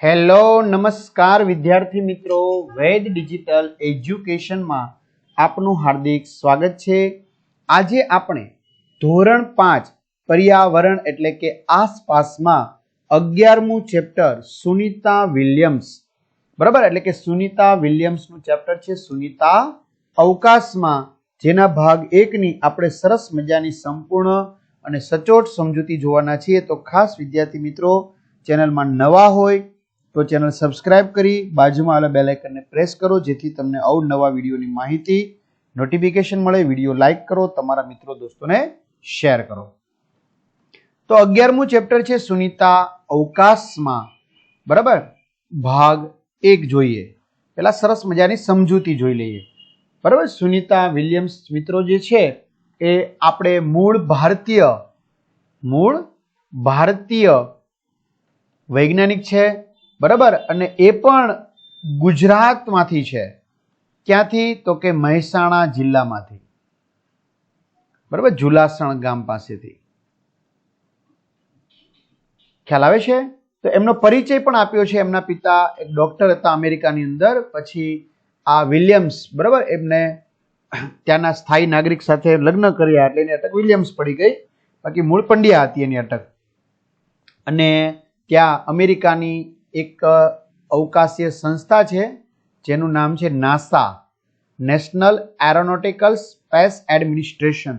Hello નમસ્કાર વિદ્યાર્થી મિત્રો, વેદ ડિજિટલ એજ્યુકેશનમાં આપનું હાર્દિક સ્વાગત છે। આજે આપણે ધોરણ 5 પર્યાવરણ એટલે કે આસપાસમાં 11મું ચેપ્ટર સુનિતા વિલિયમ્સ, બરાબર, એટલે કે સુનિતા વિલિયમ્સનું ચેપ્ટર છે સુનિતા અવકાશમાં, જેના ભાગ 1 ની આપણે સરસ મજાની સંપૂર્ણ અને સચોટ સમજૂતી જોવાના છીએ। તો ખાસ વિદ્યાર્થી મિત્રો, ચેનલમાં નવા હોય તો ચેનલ સબસ્ક્રાઇબ કરી બાજુમાં આવેલા બેલ આઇકનને પ્રેસ કરો, જેથી તમને અવનવા વિડીયોની માહિતી નોટિફિકેશન મળે। વિડીયો લાઈક કરો, તમારા મિત્રો દોસ્તોને શેર કરો। તો 11મું ચેપ્ટર છે સુનિતા અવકાશમાં, બરાબર, ભાગ 1 જોઈએ। પહેલા સરસ મજાની સમજૂતી જોઈ લઈએ, બરાબર। સુનિતા વિલિયમ્સ મિત્રો જે છે એ આપણે મૂળ ભારતીય વૈજ્ઞાનિક છે, બરાબર, અને એ પણ ગુજરાતમાંથી છે। ક્યાંથી? તો કે મહેસાણા જિલ્લામાંથી, બરાબર, ઝુલાસણ ગામ પાસેથી। ખ્યાલ આવે છે? તો એમનો પરિચય પણ આપ્યો છે। એમના પિતા એક ડોક્ટર હતા અમેરિકાની અંદર, પછી આ વિલિયમ્સ, બરાબર, એમને ત્યાંના સ્થાયી નાગરિક સાથે લગ્ન કર્યા એટલે એની અટક વિલિયમ્સ પડી ગઈ, બાકી મૂળ પંડ્યા હતી એની અટક। અને ત્યાં અમેરિકાની એક અવકાશીય સંસ્થા છે જેનું નામ છે NASA, national aeronautical space administration,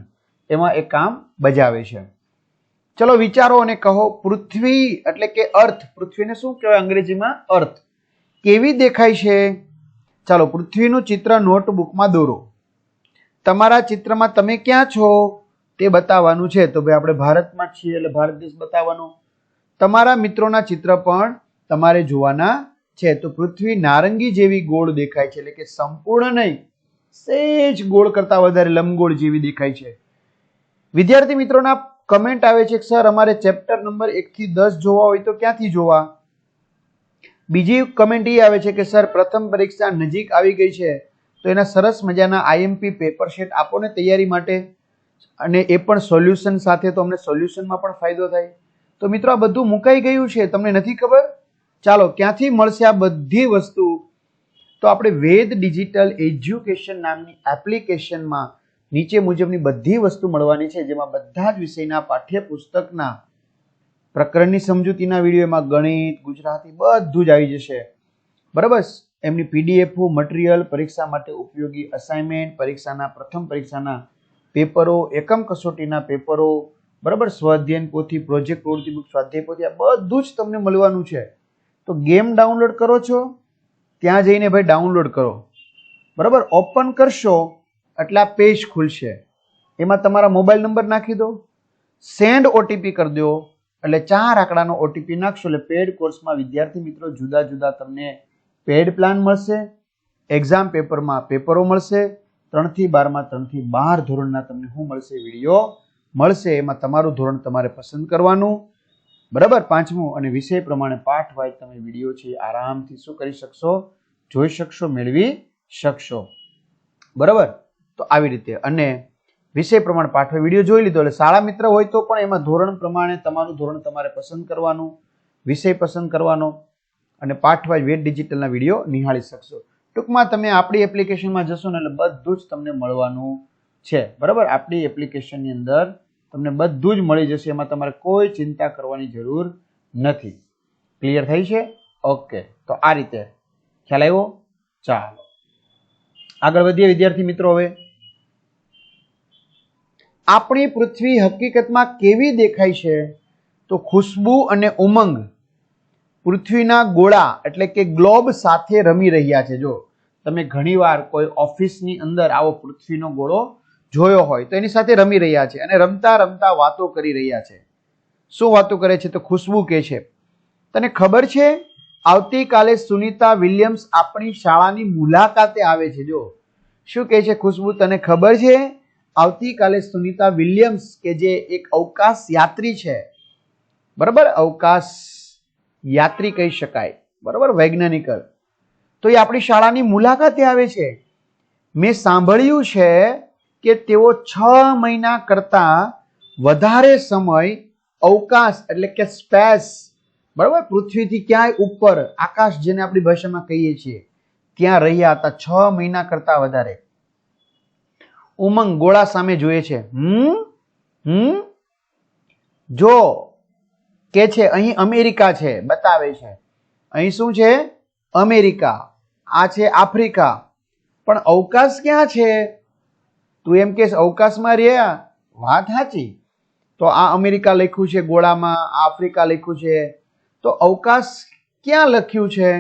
એમાં એ કામ બજાવે છે। ચલો વિચારો અને કહો, પૃથ્વી એટલે કે અર્થ, પૃથ્વીને શું કહેવાય અંગ્રેજીમાં? અર્થ કેવી દેખાય છે? ચાલો પૃથ્વીનું ચિત્ર નોટબુકમાં દોરો। તમારા ચિત્રમાં તમે ક્યાં છો તે બતાવવાનું છે। તો ભાઈ આપણે ભારતમાં છીએ એટલે ભારત દેશ બતાવવાનો। તમારા મિત્રોના ચિત્ર પણ તમારે જોવાના છે। તો પૃથ્વી નારંગી જેવી ગોળ દેખાય છે, એટલે કે સંપૂર્ણ નહીં, સેજ ગોળ કરતા વધારે લંબગોળ જેવી દેખાય છે। વિદ્યાર્થી મિત્રોના કમેન્ટ આવે છે કે સર અમારે ચેપ્ટર નંબર 1 થી 10 જોવા હોય તો ક્યાંથી જોવા? બીજી કમેન્ટ એ આવે છે કે સર પ્રથમ પરીક્ષા નજીક આવી ગઈ છે તો એના સરસ મજાના આઈએમપી પેપર સેટ આપો ને તૈયારી માટે, અને એ પણ સોલ્યુશન સાથે, તો અમને સોલ્યુશનમાં પણ ફાયદો થાય। તો મિત્રો આ બધું મુકાઈ ગયું છે, તમને નથી ખબર? ચાલો ક્યાંથી મળશે આ બધી વસ્તુ? તો આપણે વેદ ડિજિટલ એજ્યુકેશન નામની એપ્લિકેશનમાં નીચે મુજબની બધી વસ્તુ મળવાની છે, જેમાં બધા જ વિષયના પાઠ્યપુસ્તકના પ્રકરણની સમજૂતીના વિડીયો, એમાં ગણિત, ગુજરાતી બધું જ આવી જશે, બરાબર। એમની પીડીએફ મટીરિયલ, પરીક્ષા માટે ઉપયોગી અસાઇનમેન્ટ, પરીક્ષાના પ્રથમ પરીક્ષાના પેપરો, એકમ કસોટીના પેપરો, બરાબર, સ્વાધ્યાયન પોથી, પ્રોજેક્ટ પ્રવૃત્તિ બુક, સ્વાધ્યાય પોથી, આ બધું જ તમને મળવાનું છે। તો ગેમ ડાઉનલોડ કરો છો, ત્યાં જઈને ભાઈ ડાઉનલોડ કરો, બરાબર। ઓપન કરશો એટલે આ પેજ ખુલશે, એમાં તમારા મોબાઈલ નંબર નાખી દો, સેન્ડ ઓટીપી કરી દો, એટલે 4 આંકડાનો ઓટીપી નાખશો એટલે પેડ કોર્સમાં વિદ્યાર્થી મિત્રો જુદા જુદા તમને પેડ પ્લાન મળશે, એક્ઝામ પેપરમાં પેપરો મળશે, 3 થી 12માં 3 થી 12 ધોરણના તમને શું મળશે? વિડીયો મળશે। એમાં તમારું ધોરણ તમારે પસંદ કરવાનું, બરાબર, 5મું, અને વિષય પ્રમાણે પાઠ વાઇઝ તમે વિડીયો છે આરામથી શું કરી શકશો? જોઈ શકશો, મેળવી શકશો, બરાબર। તો આવી રીતે, અને વિષય પ્રમાણે પાઠ વિડીયો જોઈ લીધો એટલે શાળા મિત્ર હોય તો પણ એમાં ધોરણ પ્રમાણે તમારું ધોરણ તમારે પસંદ કરવાનું, વિષય પસંદ કરવાનો, અને પાઠ વાઇઝ વેદ ડિજિટલના વિડીયો નિહાળી શકશો। ટૂંકમાં તમે આપણી એપ્લિકેશનમાં જશો ને એટલે બધું જ તમને મળવાનું છે, બરાબર। આપણી એપ્લિકેશનની અંદર તમને બધું જ મળી જશે, એમાં તમારે કોઈ ચિંતા કરવાની જરૂર નથી। ક્લિયર થઈ છે? ઓકે, તો આ રીતે ખ્યાલ આવ્યો? ચાલો આગળ વધીએ વિદ્યાર્થી મિત્રો। હવે આપણી પૃથ્વી હકીકતમાં કેવી દેખાય છે? તો ખુશ્બુ અને ઉમંગ પૃથ્વીના ગોળા એટલે કે ગ્લોબ સાથે રમી રહ્યા છે। જો તમે ઘણીવાર કોઈ ઓફિસની અંદર આવો પૃથ્વીનો ગોળો જોયો હોય તો એની સાથે રમી રહ્યા છે, અને રમતા રમતા વાતો કરી રહ્યા છે। શું વાતો કરે છે? તો ખુશ્બુ કહે છે, તને ખબર છે આવતીકાલે સુનિતા વિલિયમ્સ આપણી શાળાની મુલાકાતે આવે છે। જો શું કહે છે ખુશ્બુ? તને ખબર છે આવતીકાલે સુનિતા વિલિયમ્સ, કે જે એક અવકાશ યાત્રી છે, બરાબર, અવકાશ યાત્રી કહી શકાય, બરાબર, વૈજ્ઞાનિક, તો એ આપણી શાળાની મુલાકાતે આવે છે। મેં સાંભળ્યું છે કે તેઓ 6 મહિના કરતા વધારે સમય અવકાશ એટલે કે સ્પેસ બરાબર, પૃથ્વીથી ક્યાંય ઉપર આકાશ જેને આપણી ભાષામાં કહીએ છીએ ત્યાં રહ્યા હતા 6 મહિના કરતા વધારે. ઉમંગ ગોળા સામે જોઈએ છે. જો કે છે અહીં અમેરિકા છે, બતાવે છે. અહીં શું છે? અમેરિકા. આ છે આફ્રિકા. પણ અવકાશ ક્યાં છે? તું એમ કે અવકાશમાં રહ્યા, વાત સાચી. તો આ અમેરિકા લખ્યું છે ગોળામાં, આ આફ્રિકા લખ્યું છે. તો અવકાશ ક્યાં લખ્યું છે?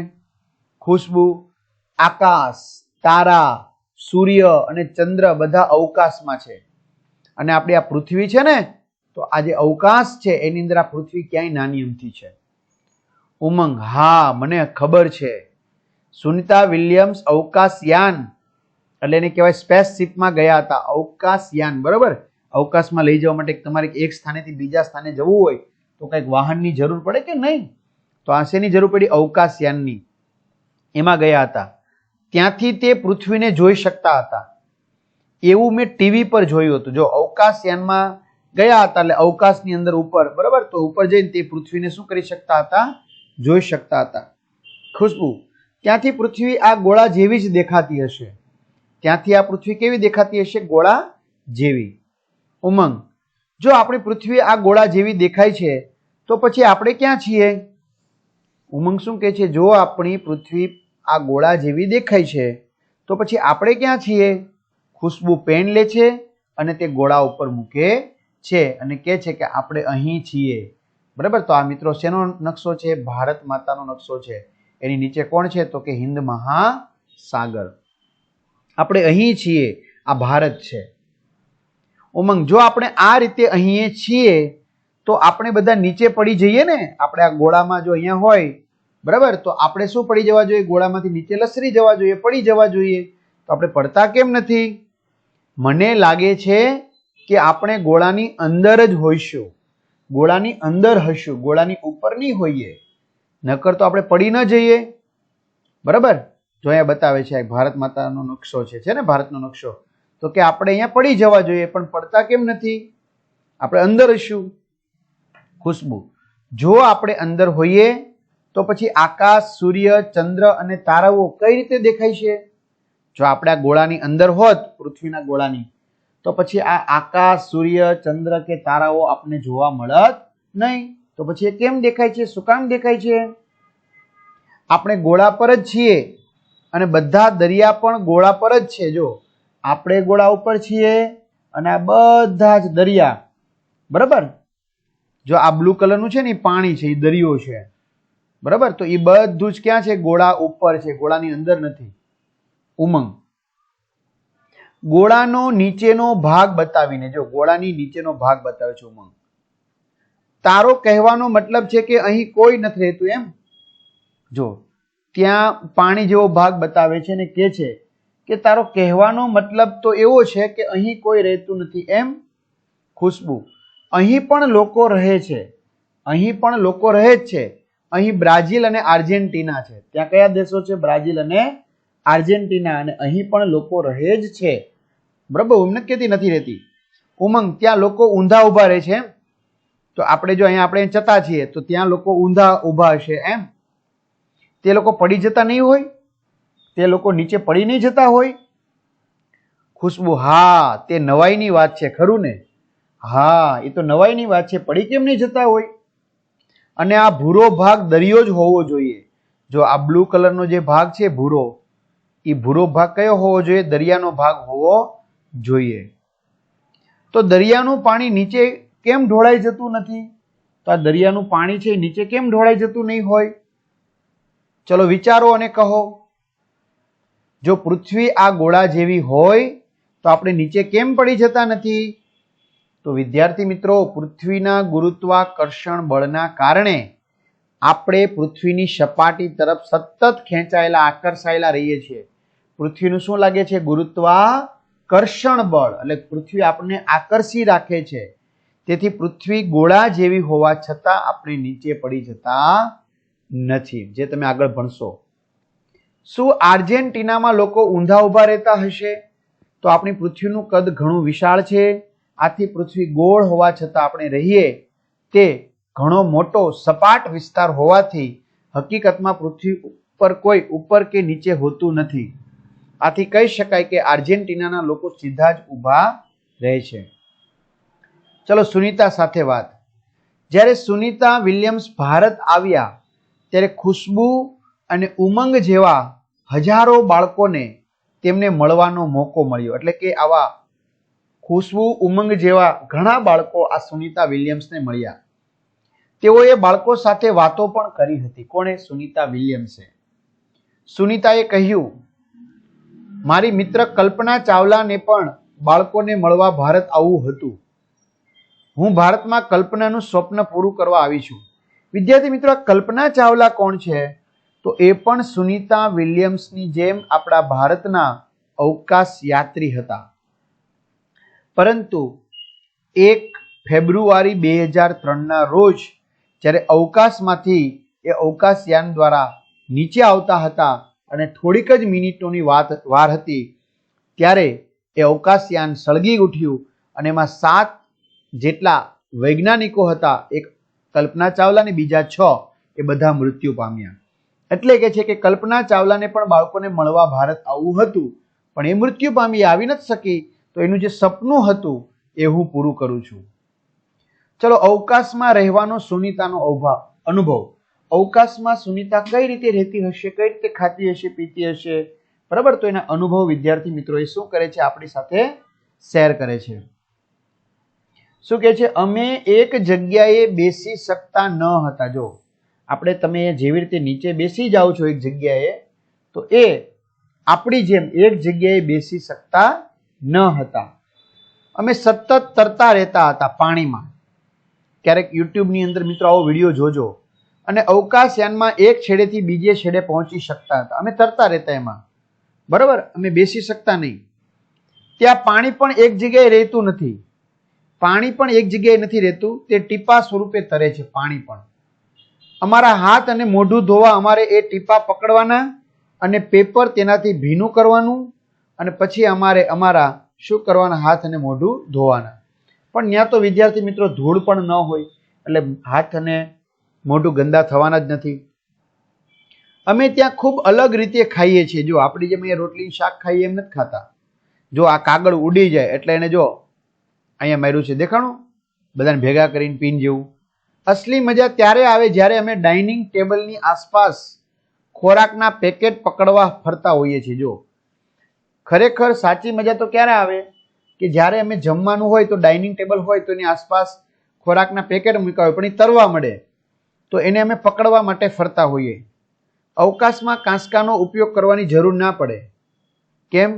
ખુશ્બુ, આકાશ, તારા, સૂર્ય અને ચંદ્ર બધા અવકાશમાં છે. અને આપણી આ પૃથ્વી છે ને, તો આ જે અવકાશ છે એની અંદર આ પૃથ્વી ક્યાંય નાની અમથી છે. ઉમંગ, હા મને ખબર છે. સુનિતા વિલિયમ્સ અવકાશયાન એટલે એને કહેવાય સ્પેસશિપમાં ગયા હતા. અવકાશયાન, બરાબર. અવકાશમાં લઈ જવા માટે તમારે એક સ્થાનેથી બીજા સ્થાને જવું હોય તો કંઈક વાહનની જરૂર પડે કે નહીં? તો આ શેની જરૂર પડી? અવકાશયાનની. એમાં ગયા હતા. ત્યાંથી તે પૃથ્વીને જોઈ શકતા હતા. એવું મેં ટીવી પર જોયું હતું. જો અવકાશયાનમાં ગયા હતા એટલે અવકાશની અંદર ઉપર, બરાબર, તો ઉપર જઈને તે પૃથ્વીને શું કરી શકતા હતા? જોઈ શકતા હતા. ખુશ્બુ, ત્યાંથી પૃથ્વી આ ગોળા જેવી જ દેખાતી હશે. ત્યાંથી આ પૃથ્વી કેવી દેખાતી હશે? ગોળા જેવી. ઉમંગ, જો આપણી પૃથ્વી આ ગોળા જેવી દેખાય છે તો પછી આપણે ક્યાં છીએ? ઉમંગ શું કહે છે? જો આપણી પૃથ્વી આ ગોળા જેવી દેખાય છે તો પછી આપણે ક્યાં છીએ? ખુશ્બુ પેન લે છે અને તે ગોળા ઉપર મૂકે છે અને કહે છે કે આપણે અહીં છીએ. બરાબર. તો આ મિત્રો શેનો નકશો છે? ભારત માતાનો નકશો છે. એની નીચે કોણ છે? તો કે હિન્દ મહાસાગર. આપણે અહીં છીએ, આ ભારત છે. ઉમંગ, જો આપણે આ રીતે અહીં છીએ તો આપણે બધા નીચે પડી જઈએ ને. આપણે આ ગોળામાં જો અહીંયા હોય, બરાબર, તો આપણે શું પડી જવા જોઈએ? ગોળામાંથી નીચે લસરી જવા જોઈએ, પડી જવા જોઈએ. તો આપણે પડતા કેમ નથી? મને લાગે છે કે આપણે ગોળાની અંદર જ હોઈશું, ગોળાની અંદર હશું, ગોળાની ઉપર નહીં હોઈએ. નકર તો આપણે પડી ન જઈએ. બરાબર. જો અહીંયા બતાવે છે ભારત માતાનો નકશો છે ને, ભારતનો નકશો. તો કે આપણે અહીંયા પડી જવા જોઈએ પણ પડતા કેમ નથી? આપણે અંદર હશું. ખુશ્બુ, જો આપણે અંદર હોઈએ તો પછી આકાશ, સૂર્ય, ચંદ્ર અને તારાઓ કઈ રીતે દેખાય છે? જો આપણે આ ગોળાની અંદર હોત, પૃથ્વીના ગોળાની, તો પછી આ આકાશ, સૂર્ય, ચંદ્ર કે તારાઓ આપણને જોવા મળત નહીં. તો પછી એ કેમ દેખાય છે? શું કામ દેખાય છે? આપણે ગોળા પર જ છીએ અને બધા દરિયા પણ ગોળા પર જ છે. જો આપણે ગોળા ઉપર છીએ અને આ બધા જ દરિયા, બરાબર. જો આ બ્લુ કલરનું છે ને એ પાણી છે, એ દરિયો છે, બરાબર. તો એ બધું જ ક્યાં છે? ગોળા ઉપર છે, ગોળાની અંદર નથી. ઉમંગ, ગોળાનો નીચેનો ભાગ બતાવીને, જો ગોળાની નીચેનો ભાગ બતાવે છે ઉમંગ. તારો કહેવાનો મતલબ છે કે અહીં કોઈ નથી રહેતું એમ? જો ત્યાં પાણી જેવો ભાગ બતાવે છે ને કે છે કે તારો કહેવાનો મતલબ તો એવો છે કે અહીં કોઈ રહેતું નથી એમ? ખુશ્બુ, અહીં પણ લોકો રહે છે, અહીં પણ લોકો રહે જ છે. અહીં બ્રાઝિલ અને આર્જેન્ટિના છે. ત્યાં કયા દેશો છે? બ્રાઝિલ અને આર્જેન્ટિના. અને અહીં પણ લોકો રહે જ છે, બરાબર. એમને કેતી નથી રહેતી. ઉમંગ, ત્યાં લોકો ઊંધા ઉભા રહે છે એમ? તો આપણે જો અહીંયા આપણે જતા છીએ તો ત્યાં લોકો ઊંધા ઉભા હશે એમ? તે લોકો પડી જતા નહીં હોય? તે લોકો નીચે પડી નહીં જતા હોય? ખુશ્બુ, હા તે નવાઈની વાત છે, ખરું ને? હા, એ તો નવાઈની વાત છે. પડી કેમ નહીં જતા હોય? અને આ ભૂરો ભાગ દરિયો જ હોવો જોઈએ. જો આ બ્લુ કલરનો જે ભાગ છે ભૂરો, એ ભૂરો ભાગ કયો હોવો જોઈએ? દરિયાનો ભાગ હોવો જોઈએ. તો દરિયાનું પાણી નીચે કેમ ઢોળાઈ જતું નથી? તો આ દરિયાનું પાણી છે નીચે કેમ ઢોળાઈ જતું નહીં હોય? ચલો વિચારો અને કહો. જો પૃથ્વી આ ગોળા જેવી હોય તો આપણે નીચે કેમ પડી જતા નથી? તો વિદ્યાર્થી મિત્રો, પૃથ્વીના ગુરુત્વાકર્ષણ બળના કારણે આપણે પૃથ્વીની સપાટી તરફ સતત ખેંચાયેલા, આકર્ષાયેલા રહીએ છીએ. પૃથ્વીનું શું લાગે છે? ગુરુત્વાકર્ષણ બળ. એટલે પૃથ્વી આપણને આકર્ષી રાખે છે. તેથી પૃથ્વી ગોળા જેવી હોવા છતાં આપણે નીચે પડી જતા નથી, જે તમે આગળ ભણશો. શું આર્જેન્ટિનામાં લોકો ઊંધા ઉભા રહેતા હશે? તો આપણી પૃથ્વીનું કદ ઘણું વિશાળ છે. આથી પૃથ્વી ગોળ હોવા છતાં આપણે રહીએ તે ઘણો મોટો સપાટ વિસ્તાર હોવાથી હકીકતમાં પૃથ્વી ઉપર કોઈ ઉપર કે નીચે હોતું નથી. આથી કહી શકાય કે આર્જેન્ટિનાના લોકો સીધા જ ઊભા રહે છે. ચલો સુનીતા સાથે વાત. જ્યારે સુનીતા વિલિયમ્સ ભારત આવ્યા ત્યારે ખુશ્બુ અને ઉમંગ જેવા હજારો બાળકોને તેમને મળવાનો મોકો મળ્યો. એટલે કે આવા ખુશ્બુ ઉમંગ જેવા ઘણા બાળકો આ સુનીતા વિલિયમ્સને મળ્યા. તેઓએ બાળકો સાથે વાતો પણ કરી હતી. કોણે? સુનીતા વિલિયમ્સે. સુનીતાએ કહ્યું, મારી મિત્ર કલ્પના ચાવલાને પણ બાળકોને મળવા ભારત આવવું હતું. હું ભારતમાં કલ્પનાનું સ્વપ્ન પૂરું કરવા આવી છું. વિદ્યાર્થી મિત્રો, કલ્પના ચાવલા કોણ છે? તો એ પણ સુનીતા વિલિયમ્સની જેમ આપણા ભારતના અવકાશ યાત્રી હતા. પરંતુ 1 ફેબ્રુઆરી 2003ના રોજ જ્યારે અવકાશમાંથી એ અવકાશયાન દ્વારા નીચે આવતા હતા અને થોડીક જ મિનિટોની વાર હતી ત્યારે એ અવકાશયાન સળગી ઉઠ્યું અને એમાં 7 જેટલા વૈજ્ઞાનિકો હતા. એક કલ્પના ચાવલા અને બીજા 6 એ બધા મૃત્યુ પામ્યા. એટલે કે છે કે કલ્પના ચાવલાને પણ બાળકોને મળવા ભારત આવવું હતું, પણ એ મૃત્યુ પામી, આવી નથી શકી. તો એનું જે સપનું હતું એ હું પૂરું કરું છું. ચલો, અવકાશમાં રહેવાનો સુનીતાનો અનુભવ. અવકાશમાં સુનીતા કઈ રીતે રહેતી હશે, કઈ રીતે ખાતી હશે, પીતી હશે, બરાબર? તો એના અનુભવ વિદ્યાર્થી મિત્રો એ શું કરે છે? આપણી સાથે શેર કરે છે. શું કહે છે? અમે એક જગ્યાએ બેસી શકતા ન હતા. જો આપણે તમે જેવી રીતે નીચે બેસી જાઓ છો એક જગ્યાએ, તો એ આપણી જેમ એક જગ્યાએ બેસી શકતા ન હતા. અમે સતત તરતા રહેતા હતા પાણીમાં. ક્યારેક યુટ્યુબની અંદર મિત્રો આવો વિડીયો જોજો. અને અવકાશયાનમાં એક છેડેથી બીજે છેડે પહોંચી શકતા હતા. અમે તરતા રહેતા એમાં, બરાબર? અમે બેસી શકતા નહીં. ત્યાં પાણી પણ એક જગ્યાએ રહેતું નથી. પાણી પણ એક જગ્યાએ નથી રહેતું, તે ટીપા સ્વરૂપે તરે છે પાણી પણ. અમારા હાથ અને મોઢું ધોવા અમારે એ ટીપા પકડવાના અને પેપર તેનાથી ભીનું કરવાનું અને પછી અમારે અમારા શું કરવાના? હાથ અને મોઢું ધોવાના. પણ ત્યાં તો વિદ્યાર્થી મિત્રો ધૂળ પણ ન હોય, એટલે હાથ અને મોઢું ગંદા થવાના જ નથી. અમે ત્યાં ખૂબ અલગ રીતે ખાઈએ છીએ. જો આપણી જેમ અહીંયા રોટલી શાક ખાઈએ એમ નથી ખાતા. જો આ કાગળ ઉડી જાય એટલે એને જો અહીંયા માર્યું છે, દેખાણું? બધાને ભેગા કરીને પીન જેવું. અસલી મજા ત્યારે આવે જ્યારે અમે ડાઇનિંગ ટેબલની આસપાસ ખોરાકના પેકેટ પકડવા ફરતા હોઈએ છીએ. જો ખરેખર સાચી મજા તો ક્યારે આવે? કે જ્યારે અમે જમવાનું હોય તો ડાઇનિંગ ટેબલ હોય તો એની આસપાસ ખોરાકના પેકેટ મૂક્યા હોય પણ એ તરવા મળે, તો એને અમે પકડવા માટે ફરતા હોઈએ. અવકાશમાં કાંસકાનો ઉપયોગ કરવાની જરૂર ના પડે. કેમ?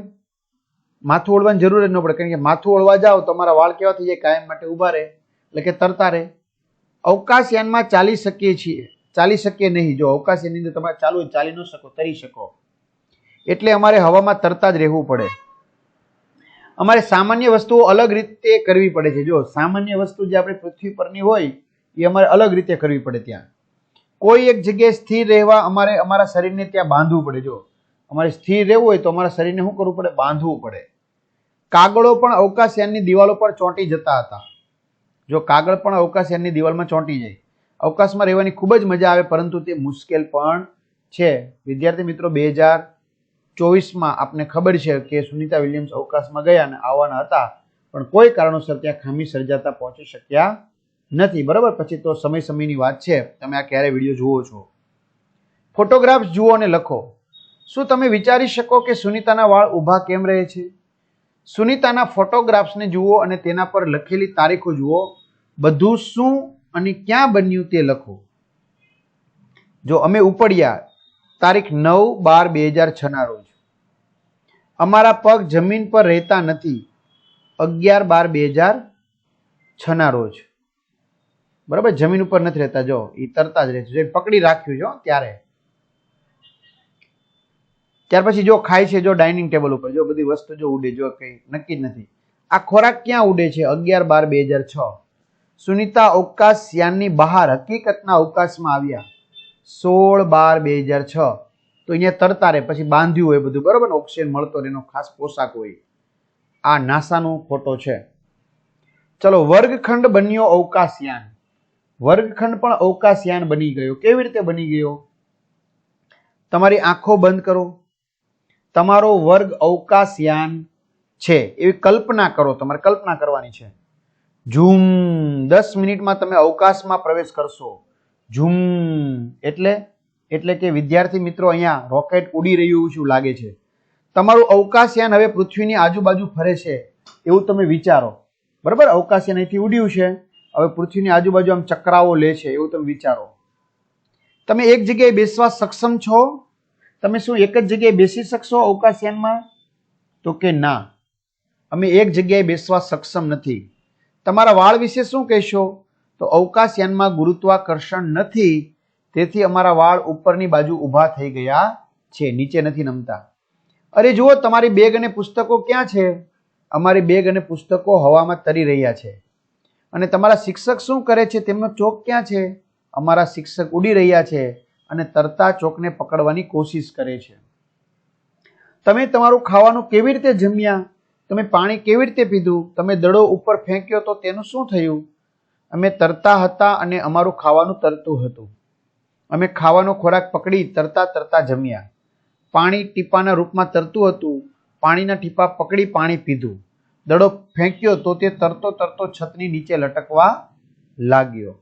માથું ઓળવાની જરૂર જ ન પડે, કારણ કે માથું ઓળવા જાઓ તો અમારા વાળ કેવા થઈ જાય? કાયમ માટે ઊભા રહે, એટલે કે તરતા રહે. અવકાશયાનમાં ચાલી શકીએ છીએ, ચાલી શકીએ નહીં. જો અવકાશયાનની અંદર તમારે ચાલુ હોય, ચાલી ન શકો, તરી શકો. એટલે અમારે હવામાં તરતા જ રહેવું પડે. અમારે સામાન્ય વસ્તુઓ અલગ રીતે કરવી પડે છે. જો સામાન્ય વસ્તુ જે આપણે પૃથ્વી પરની હોય એ અમારે અલગ રીતે કરવી પડે. ત્યાં કોઈ એક જગ્યાએ સ્થિર રહેવા અમારે અમારા શરીરને ત્યાં બાંધવું પડે. જો અમારે સ્થિર રહેવું હોય તો અમારા શરીરને શું કરવું પડે? બાંધવું પડે. કાગળો પણ અવકાશયાનની દિવાલો પર ચોંટી જતા હતા. જો કાગળ પણ અવકાશયાનની દિવાલમાં ચોંટી જાય. અવકાશમાં રહેવાની ખૂબ જ મજા આવે, પરંતુ તે મુશ્કેલ પણ છે. વિદ્યાર્થી મિત્રો, 2024માં આપને ખબર છે કે સુનીતા વિલિયમ્સ અવકાશમાં ગયા અને આવવાના હતા, પણ કોઈ કારણોસર ત્યાં ખામી સર્જાતા પહોંચી શક્યા નથી. બરાબર? પછી તો સમયની વાત છે. તમે આ ક્યારે વિડીયો જુઓ છો? ફોટોગ્રાફ્સ જુઓ અને લખો. શું તમે વિચારી શકો કે સુનીતાના વાળ ઊભા કેમ રહે છે? સુનીતાના ફોટોગ્રાફ્સને જુઓ અને તેના પર લખેલી તારીખો જુઓ. બધું શું અને ક્યાં બન્યું તે લખો. જો અમે ઉપડ્યા તારીખ 9/12/2006 રોજ. અમારા પગ જમીન પર રહેતા નથી 11/12/2006 રોજ. બરાબર? જમીન ઉપર નથી રહેતા. જો એ તરતા જ રહે છે. પકડી રાખ્યું છે ત્યારે. ત્યાર પછી જો ખાય છે, જો ડાઇનિંગ ટેબલ ઉપર, જો બધી વસ્તુ જો ઉડે, જો કઈ નક્કી જ નથી. આ ખોરાક ક્યાં ઉડે છે? 11/12/2006. સુનીતા અવકાશયાનની બહાર હકીકતના અવકાશમાં આવ્યા 16/12/2006. તો અહીંયા તરતા રહે, પછી બાંધ્યું હોય બધું, બરાબર ને? ઓક્સિજન મળતો એનો ખાસ પોશાક હોય. આ નાસાનો ફોટો છે. ચલો, વર્ગખંડ બન્યો અવકાશયાન. વર્ગખંડ પણ અવકાશયાન બની ગયો. કેવી રીતે બની ગયો? તમારી આંખો બંધ કરો, તમારો વર્ગ અવકાશયાન છે એવી કલ્પના કરો. તમારે કલ્પના કરવાની છે. ઝૂમ 10 મિનિટમાં તમે અવકાશમાં પ્રવેશ કરશો. ઝૂમ એટલે કે વિદ્યાર્થી મિત્રો અહીંયા રોકેટ ઉડી રહ્યું શું લાગે છે. તમારું અવકાશયાન હવે પૃથ્વીની આજુબાજુ ફરે છે એવું તમે વિચારો. બરાબર, અવકાશયાન અહીંથી ઉડ્યું છે, હવે પૃથ્વીની આજુબાજુ આમ ચક્રાઓ લે છે એવું તમે વિચારો. તમે એક જગ્યાએ બેસવા સક્ષમ છો? તમે શું એક જ જગ્યાએ બેસી શકશો અવકાશયાનમાં? તો કે ના, અમે એક જગ્યાએ બેસવા સક્ષમ નથી. તમારા વાળ વિશે શું કહેશો? તો અવકાશયાનમાં ગુરુત્વાકર્ષણ નથી, તેથી અમારા વાળ ઉપરની બાજુ ઊભા થઈ ગયા છે, નીચે નથી નમતા. અરે જુઓ, તમારી બેગ અને પુસ્તકો ક્યાં છે? અમારી બેગ અને પુસ્તકો હવામાં તરી રહ્યા છે. અને તમારા શિક્ષક શું કરે છે? તેમનો ચોક ક્યાં છે? અમારા શિક્ષક ઉડી રહ્યા છે અને તરતા ચોકને પકડવાની કોશિશ કરે છે. તમે તમારું ખાવાનું કેવી રીતે જમ્યા? તમે પાણી કેવી રીતે પીધું? તમે દડો ઉપર ફેંક્યો તો તેનું શું થયું? અમે તરતા હતા અને અમારું ખાવાનું તરતું હતું. અમે ખાવાનો ખોરાક પકડી તરતા તરતા જમ્યા. પાણી ટીપાના રૂપમાં તરતું હતું, પાણીના ટીપા પકડી પાણી પીધું. દડો ફેંક્યો તો તે તરતો તરતો છતની નીચે લટકવા લાગ્યો.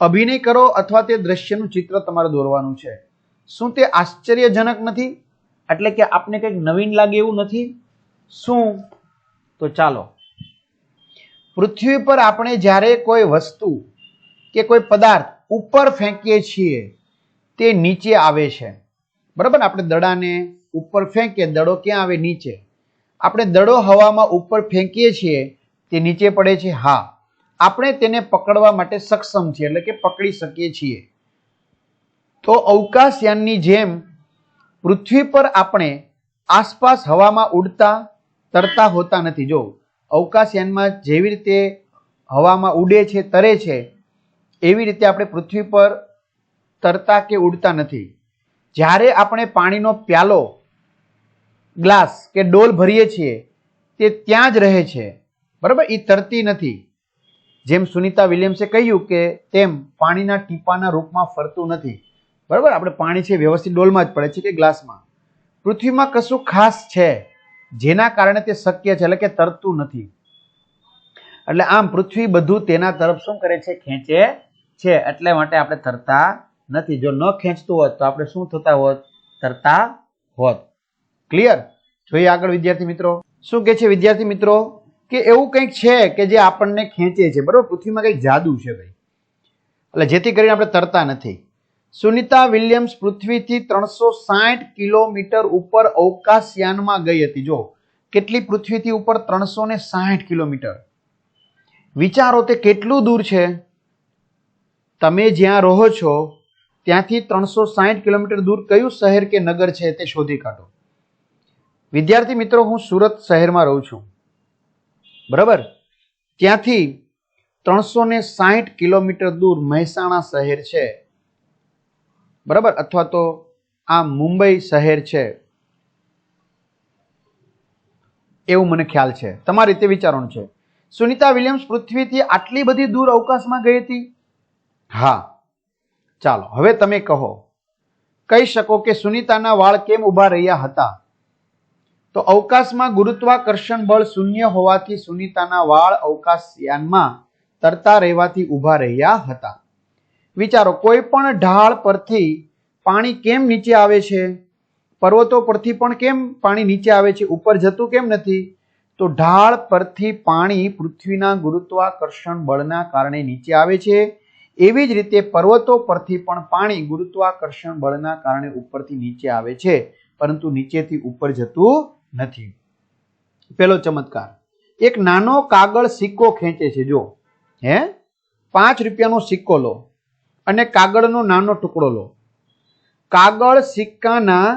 અભિનય કરો અથવા તે દ્રશ્યનું ચિત્ર તમારે દોરવાનું છે. શું તે આશ્ચર્યજનક નથી? એટલે કે આપને કંઈક નવીન લાગે એવું નથી? શું? તો ચાલો, પૃથ્વી પર આપણે જ્યારે કોઈ વસ્તુ કે કોઈ પદાર્થ ઉપર ફેંકીએ છીએ તે નીચે આવે છે. બરાબર, આપણે દડાને ઉપર ફેંકીએ, દડો ક્યાં આવે? નીચે. આપણે દડો હવામાં ઉપર ફેંકીએ છીએ તે નીચે પડે છે. હા, આપણે તેને પકડવા માટે સક્ષમ છીએ, એટલે કે પકડી શકીએ છીએ. તો અવકાશયાનની જેમ પૃથ્વી પર આપણે આસપાસ હવામાં ઉડતા તરતા હોતા નથી. જો અવકાશયાનમાં જેવી રીતે હવામાં ઉડે છે, તરે છે, એવી રીતે આપણે પૃથ્વી પર તરતા કે ઉડતા નથી. જ્યારે આપણે પાણીનો પ્યાલો, ગ્લાસ કે ડોલ ભરીએ છીએ તે ત્યાં જ રહે છે. બરાબર, એ તરતી નથી. જેમ સુનિતા વિલિયમ્સે કહ્યું કે તેમ પાણીના ટીપાના રૂપમાં ફરતું નથી. બરાબર, આપણે પાણી છે વ્યવસ્થિત ડોલમાં જ પડે છે કે ગ્લાસમાં. પૃથ્વીમાં કશું ખાસ છે જેના કારણે તે શક્ય છે, એટલે કે તરતું નથી. એટલે આમ પૃથ્વી બધું તેના તરફ શું કરે છે? ખેંચે છે. એટલે માટે આપણે તરતા નથી. જો ન ખેંચતું હોત તો આપણે શું થતા હોત? તરતા હોત. ક્લિયર? જોઈએ આગળ વિદ્યાર્થી મિત્રો. શું કહે છે વિદ્યાર્થી મિત્રો? કે એવું કંઈક છે કે જે આપણને ખેંચે છે. બરાબર, પૃથ્વીમાં કંઈક જાદુ છે ભાઈ, એટલે જેથી કરીને આપણે તરતા નથી. સુનિતા વિલિયમ્સ પૃથ્વીથી 360 કિલોમીટર ઉપર અવકાશયાનમાં ગઈ હતી. જો કેટલી પૃથ્વીથી ઉપર? 360 કિલોમીટર. વિચારો તે કેટલું દૂર છે. તમે જ્યાં રહો છો ત્યાંથી 360 કિલોમીટર દૂર કયું શહેર કે નગર છે તે શોધી કાઢો. વિદ્યાર્થી મિત્રો, હું સુરત શહેરમાં રહું છું. બરાબર, ત્યાંથી 360 કિલોમીટર દૂર મહેસાણા શહેર છે. બરાબર, અથવા તો આ મુંબઈ શહેર છે એવું મને ખ્યાલ છે. તમારી રીતે વિચારવાનું છે. સુનિતા વિલિયમ્સ પૃથ્વીથી આટલી બધી દૂર અવકાશમાં ગઈ હતી? હા. ચાલો હવે તમે કહી શકો કે સુનિતાના વાળ કેમ ઊભા રહ્યા હતા? તો અવકાશમાં ગુરુત્વાકર્ષણ બળ શૂન્ય હોવાથી સુનિતાના વાળ અવકાશયાનમાં તરતા રહેવાથી ઊભા રહ્યા હતા. વિચારો, કોઈ પણ ઢાળ પરથી પાણી કેમ નીચે આવે છે? પર્વતો પરથી પણ કેમ પાણી નીચે આવે છે? ઉપર જતું કેમ નથી? તો ઢાળ પરથી પાણી પૃથ્વીના ગુરુત્વાકર્ષણ બળના કારણે નીચે આવે છે. એવી જ રીતે પર્વતો પરથી પણ પાણી ગુરુત્વાકર્ષણ બળના કારણે ઉપરથી નીચે આવે છે, પરંતુ નીચેથી ઉપર જતું નથી. પેલો ચમત્કાર, એક નાનો કાગળ સિક્કો ખેંચે છે. જો 5 રૂપિયાનો સિક્કો લો અને કાગળનો નાનો ટુકડો લો. કાગળ સિક્કાના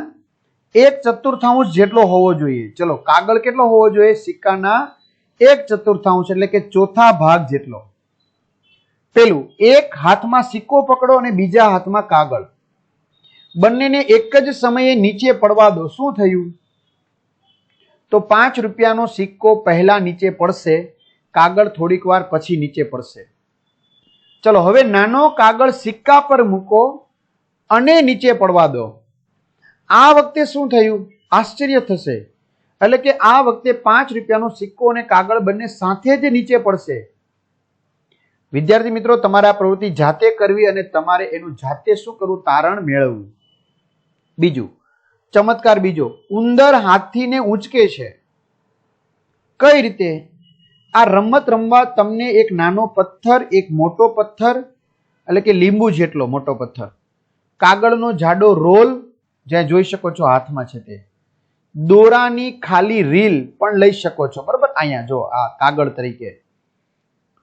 1/4 જેટલો હોવો જોઈએ. ચલો, કાગળ કેટલો હોવો જોઈએ? સિક્કાના 1/4 એટલે કે ચોથા ભાગ જેટલો. પેલું, એક હાથમાં સિક્કો પકડો અને બીજા હાથમાં કાગળ. બંનેને એક જ સમયે નીચે પડવા દો. શું થયું? તો 5 રૂપિયાનો સિક્કો પહેલા નીચે પડશે, કાગળ થોડીક વાર પછી નીચે પડશે. ચલો હવે નાનો કાગળ સિક્કા પર મૂકો અને નીચે પડવા દો. આ વખતે શું થયું? આશ્ચર્ય થશે. એટલે કે આ વખતે 5 રૂપિયાનો સિક્કો અને કાગળ બંને સાથે જ નીચે પડશે. વિદ્યાર્થી મિત્રો, તમારે આ પ્રવૃત્તિ જાતે કરવી અને તમારે એનું જાતે શું કરવું? તારણ મેળવવું. બીજું ચમત્કાર બીજો, ઉંદર હાથીને ઉંચકે છે. કઈ રીતે? આ રમત રમવા તમને એક નાનો પથ્થર, એક મોટો પથ્થર એટલે કે લીંબુ જેટલો મોટો પથ્થર, કાગળનો જાડો રોલ જ્યાં જોઈ શકો છો હાથમાં છે તે, દોરાની ખાલી રીલ પણ લઈ શકો છો. બરોબર, અહીંયા જો આ કાગળ તરીકે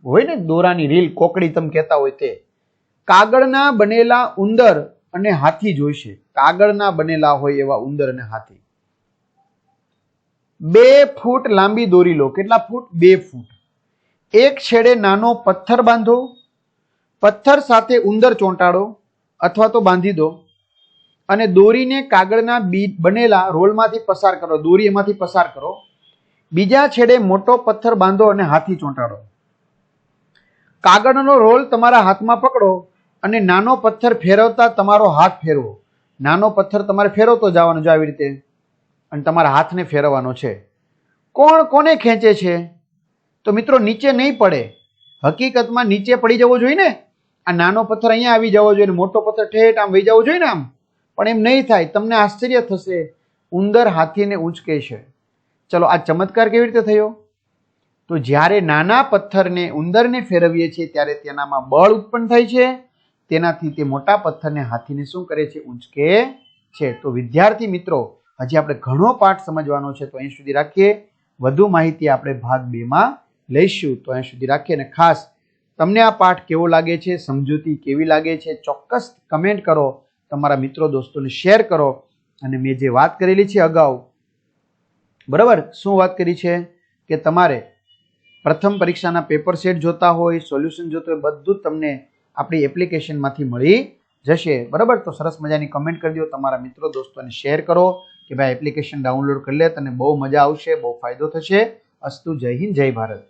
હોય ને, દોરાની રીલ, કોકડી તમે કહેતા હોય તે. કાગળના બનેલા ઉંદર અને હાથી જોઈશે. કાગળના બનેલા હોય એવા ઉંદર અને હાથી. 2 ફૂટ લાંબી દોરી લો. કેટલા ફૂટ? 2 ફૂટ. એક છેડે નાનો પથ્થર બાંધો. પથ્થર સાથે ઉંદર ચોંટાડો અથવા તો બાંધી દો અને દોરીને કાગળના બનેલા રોલમાંથી પસાર કરો. દોરી એમાંથી પસાર કરો. બીજા છેડે મોટો પથ્થર બાંધો અને હાથી ચોંટાડો. કાગળનો રોલ તમારા હાથમાં પકડો અને નાનો પથ્થર ફેરવતા તમારો હાથ ફેરવો. નાનો પથ્થર તમારે ફેરવતો જવાનો છે આવી રીતે, અને તમારા હાથને ફેરવવાનો છે. કોણ કોને ખેંચે છે? તો મિત્રો નીચે નહીં પડે. હકીકતમાં નીચે પડી જવો જોઈએ ને. આ નાનો પથ્થર અહીંયા આવી જવો જોઈએ, મોટો પથ્થર ઠેઠ આમ વહી જવો જોઈએ ને આમ, પણ એમ નહીં થાય. તમને આશ્ચર્ય થશે, ઉંદર હાથીને ઉંચકે છે. ચલો, આ ચમત્કાર કેવી રીતે થયો? તો જ્યારે નાના પથ્થરને ઉંદરને ફેરવીએ છીએ ત્યારે તેનામાં બળ ઉત્પન્ન થાય છે. તેનાથી તે મોટા પથ્થરને હાથીને શું કરે છે? ઉંચકે છે. તો વિદ્યાર્થી મિત્રો, હજી આપણે ઘણો પાઠ સમજવાનો છે, તો અહીં સુધી રાખીએ. વધુ માહિતી આપણે ભાગ 2 માં લઈશું. તો અહીં સુધી રાખીએ. અને ખાસ તમને આ પાઠ કેવો લાગે છે, સમજૂતી કેવી લાગે છે, ચોક્કસ કમેન્ટ કરો. તમારા મિત્રો દોસ્તોને શેર કરો. અને મેં જે વાત કરેલી છે અગાઉ, બરાબર, શું વાત કરી છે કે તમારે પ્રથમ પરીક્ષાના પેપર સેટ જોતા હોય, સોલ્યુશન જોતા હોય, બધું જ તમને આપણી એપ્લિકેશનમાંથી મળી જશે. બરાબર, તો સરસ મજાની કમેન્ટ કરી દો. તમારા મિત્રો દોસ્તોને શેર કરો કે ભાઈ એપ્લિકેશન ડાઉનલોડ કરી લે, તને બહુ મજા આવશે, બહુ ફાયદો થશે. અસ્તુ. જય હિન્દ, જય ભારત.